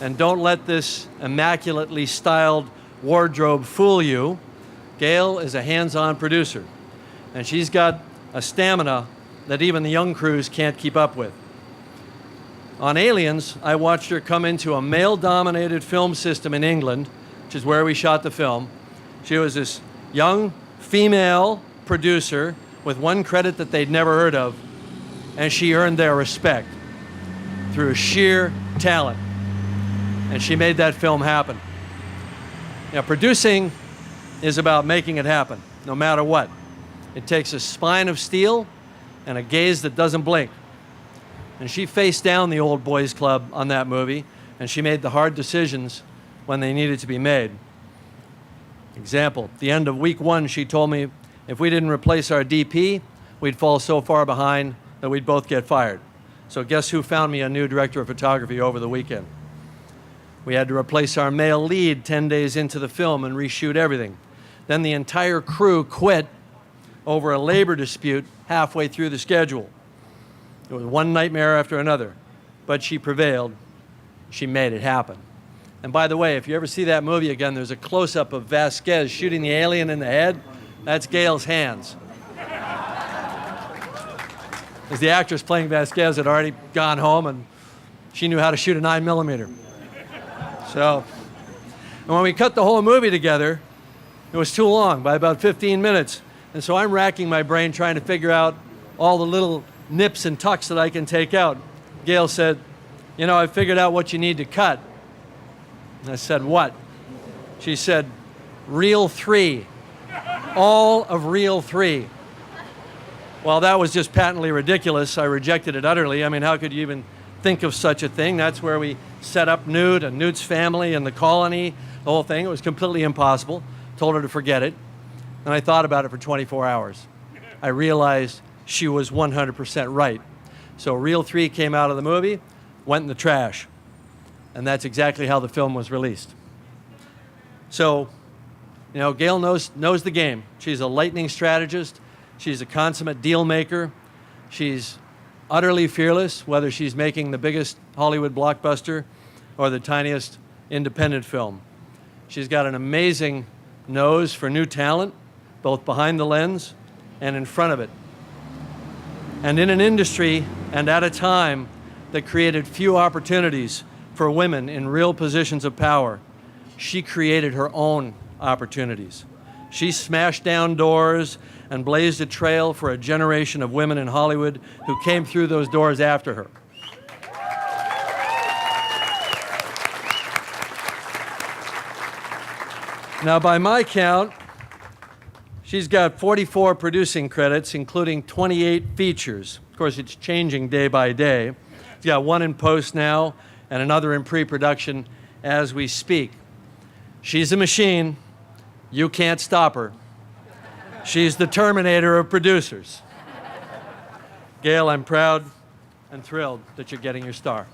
And don't let this immaculately styled wardrobe fool you. Gale is a hands-on producer, and she's got a stamina that even the young crews can't keep up with. On Aliens, I watched her come into a male-dominated film system in England, which is where we shot the film. She was this young female producer with one credit that they'd never heard of, and she earned their respect through sheer talent. And she made that film happen. Now, producing is about making it happen, no matter what. It takes a spine of steel and a gaze that doesn't blink. And she faced down the old boys club on that movie, and she made the hard decisions when they needed to be made. Example, at the end of week 1, she told me if we didn't replace our DP, we'd fall so far behind that we'd both get fired. So guess who found me a new director of photography over the weekend? We had to replace our male lead 10 days into the film and reshoot everything. Then the entire crew quit over a labor dispute halfway through the schedule. It was one nightmare after another, but she prevailed. She made it happen. And by the way, if you ever see that movie again, there's a close-up of Vasquez shooting the alien in the head. That's Gale's hands. As the actress playing Vasquez had already gone home, and she knew how to shoot a 9mm. So, and when we cut the whole movie together, it was too long, by about 15 minutes. And so I'm racking my brain trying to figure out all the little nips and tucks that I can take out. Gale said, you know, I figured out what you need to cut. And I said, what? She said, reel 3. All of reel 3. Well, that was just patently ridiculous. I rejected it utterly. I mean, how could you even think of such a thing? That's where we set up Newt and Newt's family and the colony, the whole thing. It was completely impossible. Told her to forget it. And I thought about it for 24 hours. I realized she was 100% right. So reel 3 came out of the movie, went in the trash. And that's exactly how the film was released. So, you know, Gale knows the game. She's a lightning strategist. She's a consummate deal maker. She's utterly fearless, whether she's making the biggest Hollywood blockbuster or the tiniest independent film. She's got an amazing nose for new talent, both behind the lens and in front of it. And in an industry and at a time that created few opportunities for women in real positions of power, she created her own opportunities. She smashed down doors and blazed a trail for a generation of women in Hollywood who came through those doors after her. Now, by my count, she's got 44 producing credits, including 28 features. Of course, it's changing day by day. She's got one in post now and another in pre-production as we speak. She's a machine. You can't stop her. She's the Terminator of producers. Gale, I'm proud and thrilled that you're getting your star.